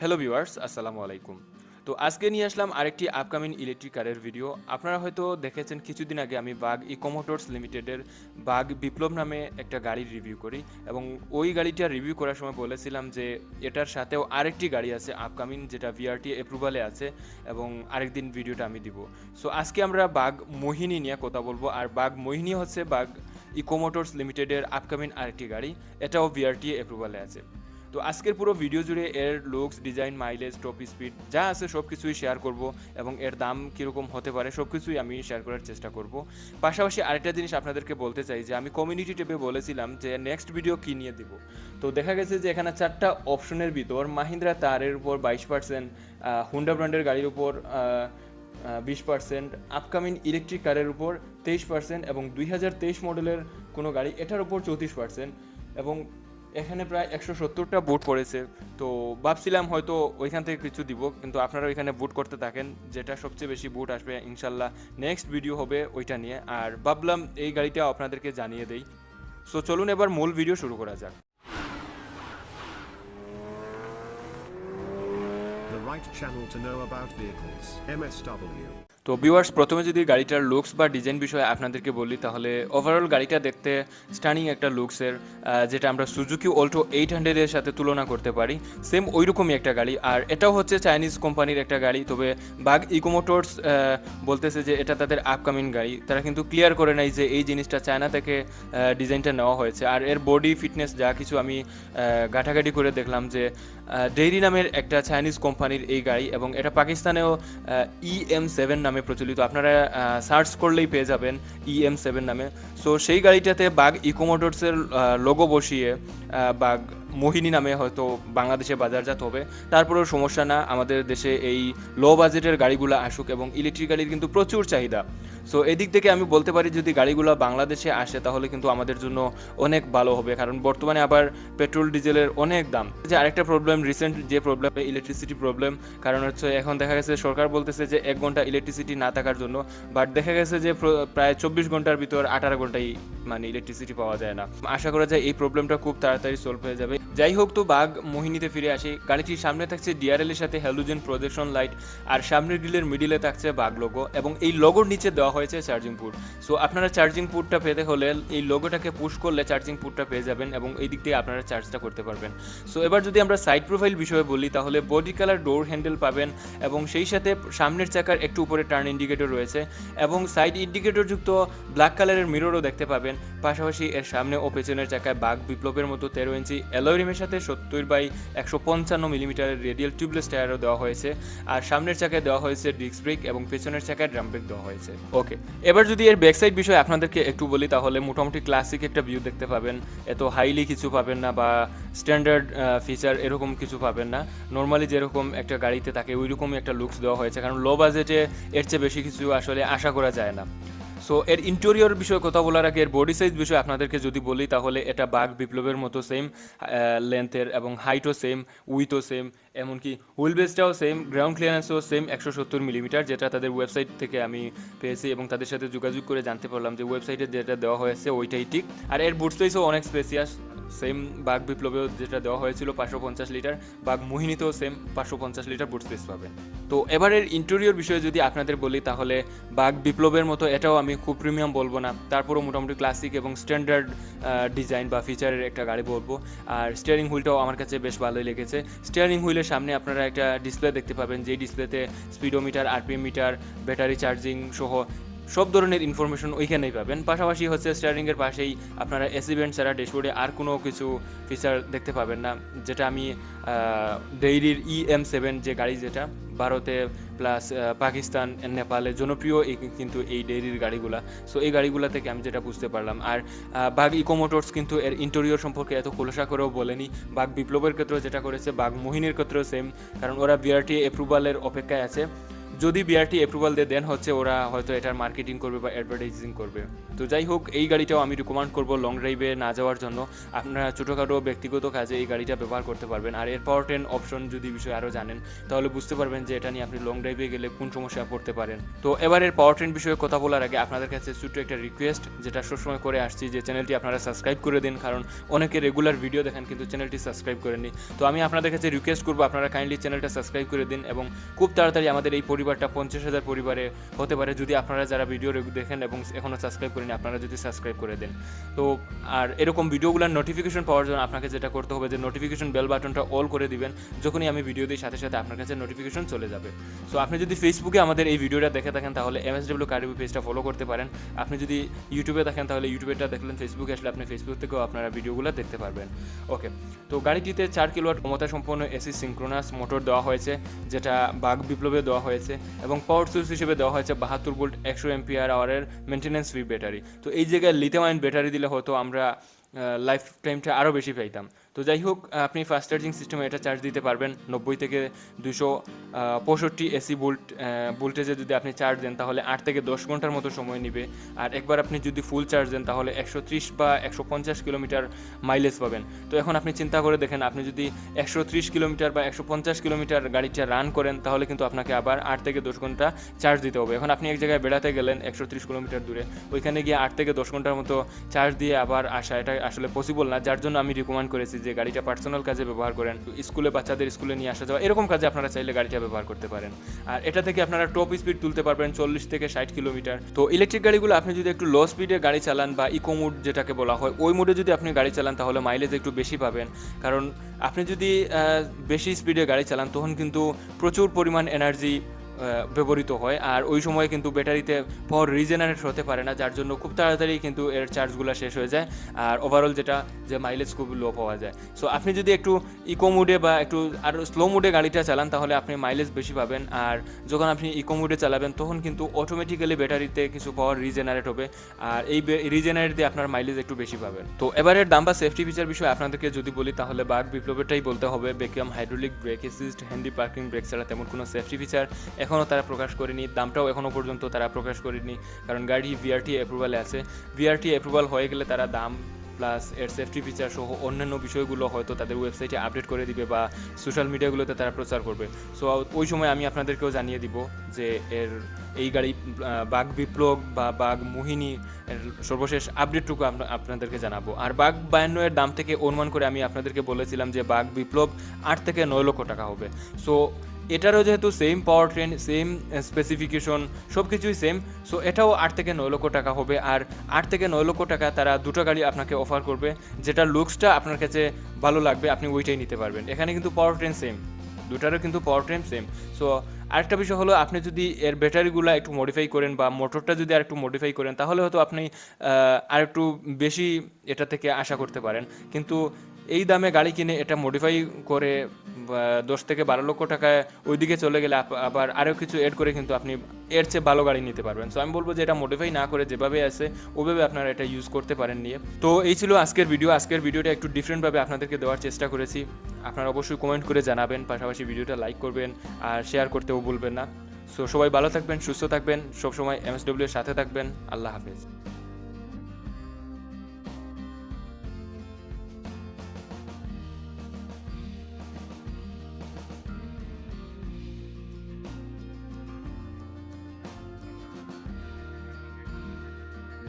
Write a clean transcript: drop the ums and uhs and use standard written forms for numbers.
Hello viewers, আসসালামু আলাইকুম। তো আজকে নিয়ে আসলাম আরেকটি আপকামিং ইলেকট্রিক কারের ভিডিও। আপনারা হয়তো দেখেছেন কিছুদিন আগে আমি বাগ ইকো মোটরস লিমিটেডের বাগ বিপ্লব নামে একটা গাড়ির রিভিউ করি, এবং ওই গাড়িটা রিভিউ করার সময় বলেছিলাম যে এটার সাথেও আরেকটি গাড়ি আছে আপকামিং, যেটা ভিআরটি অ্যাপ্রুভালে আছে, এবং আরেকদিন ভিডিওটা আমি দিব। সো আজকে আমরা বাগ মোহিনী নিয়ে কথা বলবো, আর বাগ মোহিনী হচ্ছে বাগ ইকো মোটরস লিমিটেডের আপকামিং আরেকটি গাড়ি, এটাও ভিআরটি অ্যাপ্রুভালে আছে। তো আজকের পুরো ভিডিও জুড়ে এর looks, design, mileage, top speed যা আছে সব কিছুই শেয়ার করব, এবং এর দাম কীরকম হতে পারে সব কিছুই আমি শেয়ার করার চেষ্টা করব। পাশাপাশি আরেকটা জিনিস আপনাদেরকে বলতে চাই যে আমি কমিউনিটি ট্যাবে বলেছিলাম যে নেক্সট ভিডিও কী নিয়ে দিব। তো দেখা গেছে যে এখানে 4টা অপশনের ভিতর মাহিন্দ্রা তারের উপর 22%, হুন্ডা ব্র্যান্ডের গাড়ির উপর 20%, আপকামিং ইলেকট্রিক কারের উপর 23%, এবং 2023 মডেলের কোনো গাড়ি এটার উপর 34%, এবং এখানে প্রায় 170টা বুট পড়েছে। তো ভাবছিলাম হয়তো ওইখান থেকে কিছু দিব, কিন্তু আপনারা ওইখানে বুট করতে থাকেন, যেটা সবচেয়ে বেশি বুট আসবে ইনশাল্লাহ নেক্সট ভিডিও হবে ওইটা নিয়ে। আর ভাবলাম এই গাড়িটা আপনাদেরকে জানিয়ে দেই। সো চলুন এবার মূল ভিডিও শুরু করা যাক। The right channel to know about vehicles. MSW. তো ভিউয়ার্স, প্রথমে যদি গাড়িটার লুকস বা ডিজাইন বিষয়ে আপনাদেরকে বলি, তাহলে ওভারঅল গাড়িটা দেখতে স্টানিং একটা লুকসের, যেটা আমরা সুজুকি অল্টো 800-এর সাথে তুলনা করতে পারি। সেম ওইরকমই একটা গাড়ি, আর এটাও হচ্ছে চাইনিজ কোম্পানির একটা গাড়ি। তবে বাগ ইকো মোটরস বলতেছে যে এটা তাদের আপকামিং গাড়ি, তারা কিন্তু ক্লিয়ার করে নাই যে এই জিনিসটা চায়না থেকে ডিজাইনটা নেওয়া হয়েছে। আর এর বডি ফিটনেস যা কিছু আমি ঘাটাঘাটি করে দেখলাম যে ডেইরি নামের একটা চাইনিজ কোম্পানির এই গাড়ি, এবং এটা পাকিস্তানেও EM7 নামে প্রচলিত। আপনারা সার্চ করলেই পেয়ে যাবেন EM7 নামে। সো সেই গাড়িটাতে বাগ ইকো মোটরসের লোগো বসিয়ে বাগ মোহিনী নামে হয়তো বাংলাদেশে বাজারজাত হবে। তারপরেও সমস্যা না, আমাদের দেশে এই লো বাজেটের গাড়িগুলো আসুক, এবং ইলেকট্রিক গাড়ির কিন্তু প্রচুর চাহিদা। সো এদিক থেকে আমি বলতে পারি যদি গাড়িগুলো বাংলাদেশে আসে তাহলে কিন্তু আমাদের জন্য অনেক ভালো হবে, কারণ বর্তমানে আবার পেট্রোল ডিজেলের অনেক দাম। যে আরেকটা প্রবলেম, রিসেন্ট যে প্রবলেম, ইলেকট্রিসিটি প্রবলেম। কারণ হচ্ছে এখন দেখা গেছে সরকার বলতেছে যে 1 ঘন্টা ইলেকট্রিসিটি না থাকার জন্য, বাট দেখা গেছে যে প্রায় 24 ঘন্টার ভিতর 18 ঘন্টাই মানে ইলেকট্রিসিটি পাওয়া যায় না। আশা করা যায় এই প্রবলেমটা খুব তাড়াতাড়ি সলভ হয়ে যাবে। যাই হোক, তো বাগ মোহিনীতে ফিরে আসি। গাড়িটির সামনে থাকছে DRL এর সাথে হ্যালোজেন প্রজেকশন লাইট, আর সামনের গ্রিলের মিডিলে থাকছে বাগ লোগো, এবং এই লোগোর নিচে দেওয়া হয়েছে চার্জিং পোর্ট। সো আপনারা চার্জিং পোর্টটা পেতে হলে এই লোগোটাকে পুশ করলে চার্জিং পোর্টটা পেয়ে যাবেন, এবং এই দিক থেকে আপনারা চার্জটা করতে পারবেন। সো এবার যদি আমরা সাইড প্রোফাইল বিষয়ে বলি, তাহলে বডি কালার ডোর হ্যান্ডেল পাবেন, এবং সেই সাথে সামনের চাকার একটু উপরে টার্ন ইন্ডিকেটর রয়েছে, এবং সাইড ইন্ডিকেটর যুক্ত ব্ল্যাক কালারের মিররও দেখতে পাবেন। পাশাপাশি এর সামনে ও পেছনের চাকায় বাগ বিপ্লবের মতো 13 ইঞ্চি অ্যালয় রিমের সাথে 70/155 মিলিমিটারের রেডিয়াল টিউবলেস টায়ারও দেওয়া হয়েছে, আর সামনের চাকায় দেওয়া হয়েছে ডিস্ক ব্রেক, এবং পেছনের চাকায় ড্রাম ব্রেক দেওয়া হয়েছে। ওকে, এবার যদি এর ব্যাকসাইড বিষয়ে আপনাদেরকে একটু বলি, তাহলে মোটামুটি ক্লাসিক একটা ভিউ দেখতে পাবেন। এত হাইলি কিছু পাবেন না, বা স্ট্যান্ডার্ড ফিচার এরকম কিছু পাবেন না। নর্মালি যেরকম একটা গাড়িতে থাকে ওই রকমই একটা লুকস দেওয়া হয়েছে, কারণ লো বাজেটে এর চেয়ে বেশি কিছু আসলে আশা করা যায় না। সো এর ইন্টেরিয়র বিষয়ে কথা বলার আগে এর বডি সাইজ বিষয়ে আপনাদেরকে যদি বলি, তাহলে এটা বাগ বিপ্লবের মতো সেম লেন্থের, এবং হাইটও সেম, উইথও সেম, এমনকি হুইল বেসটাও সেম, গ্রাউন্ড ক্লিয়ারেন্সও সেম 170 মিলিমিটার, যেটা তাদের ওয়েবসাইট থেকে আমি পেয়েছি, এবং তাদের সাথে যোগাযোগ করে জানতে পারলাম যে ওয়েবসাইটে যেটা দেওয়া হয়েছে ওইটাই ঠিক। আর এর বুট স্পেসও অনেক স্পেসিয়াস, সেম বাগ বিপ্লবেও যেটা দেওয়া হয়েছিল 550 লিটার, বাগ মোহিনীতেও সেম 550 লিটার বুট স্পেস পাবেন। তো এবারের ইন্টেরিয়র বিষয়ে যদি আপনাদের বলি, তাহলে বাগ বিপ্লবের মতো এটাও আমি খুব প্রিমিয়াম বলবো না, তারপরও মোটামুটি ক্লাসিক এবং স্ট্যান্ডার্ড ডিজাইন বা ফিচারের একটা গাড়ি বলবো। আর স্টিয়ারিং হুইলটাও আমার কাছে বেশ ভালোই লেগেছে। স্টিয়ারিং হুইলের সামনে আপনারা একটা ডিসপ্লে দেখতে পাবেন, যেই ডিসপ্লেতে speedometer, RPM meter, battery charging সহ সব ধরনের ইনফরমেশন ওইখানেই পাবেন। পাশাপাশি হচ্ছে স্টিয়ারিংয়ের পাশেই আপনারা এসি ভেন্ট ছাড়া ড্যাশবোর্ডে আর কোনো কিছু ফিচার দেখতে পাবেন না, যেটা আমি ডেইরির EM7 যে গাড়ি, যেটা ভারতে প্লাস পাকিস্তান, নেপালে জনপ্রিয় কিন্তু এই ডেইরির গাড়িগুলা। সো এই গাড়িগুলা থেকে আমি যেটা বুঝতে পারলাম। আর বাগ ইকো মোটরস কিন্তু এর ইন্টেরিয়র সম্পর্কে এত খোলসা করেও বলেনি। বাগ বিপ্লবের ক্ষেত্রেও যেটা করেছে, বাগ মোহিনীর ক্ষেত্রেও সেম, কারণ ওরা VRT অ্যাপ্রুভালের অপেক্ষায় আছে। যদি BRT অ্যাপ্রুভাল দিয়ে দেন হচ্ছে ওরা হয়তো এটার মার্কেটিং করবে বা অ্যাডভার্টাইজিং করবে। তো যাই হোক, এই গাড়িটাও আমি রিকমেন্ড করবো লং ড্রাইভে না যাওয়ার জন্য। আপনারা ছোটোখাটো ব্যক্তিগত কাজে এই গাড়িটা ব্যবহার করতে পারবেন। আর এর পাওয়ার ট্রেন অপশন যদি বিষয়ে আরও জানেন তাহলে বুঝতে পারবেন যে এটা নিয়ে আপনি লং ড্রাইভে গেলে কোন সমস্যায় পড়তে পারেন। তো এবারের পাওয়ার ট্রেন বিষয়ে কথা বলার আগে আপনাদের কাছে ছোট্ট একটা রিকোয়েস্ট, যেটা সবসময় করে আসছি, যে চ্যানেলটি আপনারা সাবস্ক্রাইব করে দিন, কারণ অনেকে রেগুলার ভিডিও দেখেন কিন্তু চ্যানেলটি সাবস্ক্রাইব করেননি। তো আমি আপনাদের কাছে রিকোয়েস্ট করবো আপনারা কাইন্ডলি চ্যানেলটা সাবস্ক্রাইব করে দিন, এবং খুব তাড়াতাড়ি আমাদের এই পরিবারটা 50,000 পরিবারে হতে পারে যদি আপনারা যারা ভিডিও দেখেন এবং এখনও সাবস্ক্রাইব করেনি আপনারা যদি সাবস্ক্রাইব করে দেন। তো আর এরকম ভিডিওগুলোর নোটিফিকেশন পাওয়ার জন্য আপনাকে যেটা করতে হবে যে নোটিফিকেশন বেল বাটনটা অল করে দিবেন, যখনই আমি ভিডিও দিই সাথে সাথে আপনার কাছে নোটিফিকেশন চলে যাবে। সো আপনি যদি ফেসবুকে আমাদের এই ভিডিওটা দেখে থাকেন তাহলে MSW কারিবি পেজটা ফলো করতে পারেন। আপনি যদি ইউটিউবে দেখেন তাহলে ইউটিউবেটা দেখলেন, ফেসবুকে আসলে আপনি ফেসবুক থেকেও আপনারা ভিডিওগুলো দেখতে পারবেন। ওকে, তো গাড়িটিতে 4 কিলোওয়াট ক্ষমতা সম্পন্ন এসি সিঙ্ক্রোনাস মোটর দেওয়া হয়েছে, যেটা বাগ বিপ্লবে দেওয়া হয়েছে, এবং পাওয়ার সোর্স হিসেবে দেওয়া হয়েছে 72 ভোল্ট 100 এম্পিয়ার আওয়ারের মেনটেন্যান্স ফ্রি ব্যাটারি। তো এই জায়গায় লিথিয়াম-আয়ন ব্যাটারি দিলে হয়তো আমরা লাইফ টাইমটা আরও বেশি পাইতাম। তো যাই হোক, আপনি ফাস্ট চার্জিং সিস্টেমে এটা চার্জ দিতে পারবেন 90 থেকে 265 এসি ভোল্টেজে যদি আপনি চার্জ দেন তাহলে 8 থেকে 10 ঘন্টার মতো সময় নেবে। আর একবার আপনি যদি ফুল চার্জ দেন তাহলে 130 বা 150 কিলোমিটার মাইলেজ পাবেন। তো এখন আপনি চিন্তা করে দেখেন, আপনি যদি 130 কিলোমিটার বা 150 কিলোমিটার গাড়িটা রান করেন তাহলে কিন্তু আপনাকে আবার 8 থেকে 10 ঘন্টা চার্জ দিতে হবে। এখন আপনি এক জায়গায় বেড়াতে গেলেন 130 কিলোমিটার দূরে, ওইখানে গিয়ে 8 থেকে 10 ঘন্টার মতো চার্জ দিয়ে আবার আসা, এটা আসলে পসিবল না। যার জন্য আমি রিকমেন্ড করেছি যে গাড়িটা পার্সোনাল কাজে ব্যবহার করেন, স্কুলে বাচ্চাদের স্কুলে নিয়ে আসা যাওয়া এরকম কাজে আপনারা চাইলে গাড়িটা ব্যবহার করতে পারেন। আর এটা থেকে আপনারা টপ স্পিড তুলতে পারবেন 40 থেকে 60 কিলোমিটার। তো ইলেকট্রিক গাড়িগুলো আপনি যদি একটু লো স্পিডে গাড়ি চালান বা ইকো মোড যেটাকে বলা হয়, ওই মোডে যদি আপনি গাড়ি চালান তাহলে মাইলেজ একটু বেশি পাবেন। কারণ আপনি যদি বেশি স্পিডে গাড়ি চালান তখন কিন্তু প্রচুর পরিমাণ এনার্জি ব্যবহৃত হয়, আর ওই সময় কিন্তু ব্যাটারিতে পাওয়ার রিজেনারেট হতে পারে না, যার জন্য খুব তাড়াতাড়ি কিন্তু এর চার্জগুলো শেষ হয়ে যায়, আর ওভারঅল যেটা যে মাইলেজ খুব লো পাওয়া যায়। সো আপনি যদি একটু ইকো মোডে বা একটু আর স্লো মোডে গাড়িটা চালান তাহলে আপনি মাইলেজ বেশি পাবেন। আর যখন আপনি ইকো মোডে চালাবেন তখন কিন্তু অটোমেটিক্যালি ব্যাটারিতে কিছু পাওয়ার রিজেনারেট হবে, আর এই রিজেনারেট দিয়ে আপনার মাইলেজ একটু বেশি পাবেন। তো এবারের দাম বা সেফটি ফিচার বিষয়ে আপনাদেরকে যদি বলি তাহলে বাগ বিপ্লবেরটাই বলতে হবে। Vacuum hydraulic brake assist, handy parking brake ছাড়া তেমন কোনো সেফটি ফিচার এখনও তারা প্রকাশ করেনি, দামটাও এখনও পর্যন্ত তারা প্রকাশ করেনি, কারণ গাড়ি VRT অ্যাপ্রুভালে আছে। VRT অ্যাপ্রুভাল হয়ে গেলে তারা দাম প্লাস এর সেফটি ফিচার সহ অন্যান্য বিষয়গুলো হয়তো তাদের ওয়েবসাইটে আপডেট করে দিবে বা সোশ্যাল মিডিয়াগুলোতে তারা প্রচার করবে। সো ওই সময় আমি আপনাদেরকেও জানিয়ে দিব যে এই গাড়ি বাগ বিপ্লব বা বাগ মোহিনী এর সর্বশেষ আপডেটটুকু আপনাদেরকে জানাবো। আর বাগ 52 এর দাম থেকে অনুমান করে আমি আপনাদেরকে বলেছিলাম যে বাগ বিপ্লব 8 থেকে 9 লক্ষ টাকা হবে। সো এটারও যেহেতু সেম পাওয়ার ট্রেন, সেম স্পেসিফিকেশন, সব কিছুই সেম, সো এটাও 8 থেকে 9 লক্ষ টাকা হবে। আর 8 থেকে 9 লক্ষ টাকা তারা দুটো গাড়ি আপনাকে অফার করবে, যেটা লুকসটা আপনার কাছে ভালো লাগবে আপনি ওইটাই নিতে পারবেন। এখানে কিন্তু পাওয়ার ট্রেন সেম, দুটারও কিন্তু পাওয়ার ট্রেন সেম। সো আরেকটা বিষয় হলো, আপনি যদি এর ব্যাটারিগুলো একটু মডিফাই করেন বা মোটরটা যদি আর একটু মডিফাই করেন তাহলে হয়তো আপনি আর একটু বেশি এটা থেকে আশা করতে পারেন। কিন্তু এই দামে গাড়ি কিনে এটা মডিফাই করে 10 থেকে 12 লক্ষ টাকায় ওইদিকে চলে গেলে আবার আরও কিছু এড করে কিন্তু আপনি এর চেয়ে ভালো গাড়ি নিতে পারবেন। সো আমি বলবো যে এটা মডিফাই না করে যেভাবে আছে ওইভাবে আপনারা এটা ইউজ করতে পারেন নিয়ে। তো এই ছিল আজকের ভিডিও। আজকের ভিডিওটা একটু ডিফারেন্টভাবে আপনাদেরকে দেওয়ার চেষ্টা করেছি। আপনারা অবশ্যই কমেন্ট করে জানাবেন, পাশাপাশি ভিডিওটা লাইক করবেন আর শেয়ার করতেও ভুলবেন না। সো সবাই ভালো থাকবেন, সুস্থ থাকবেন, সবসময় MSW এর সাথে থাকবেন। আল্লাহ হাফেজ।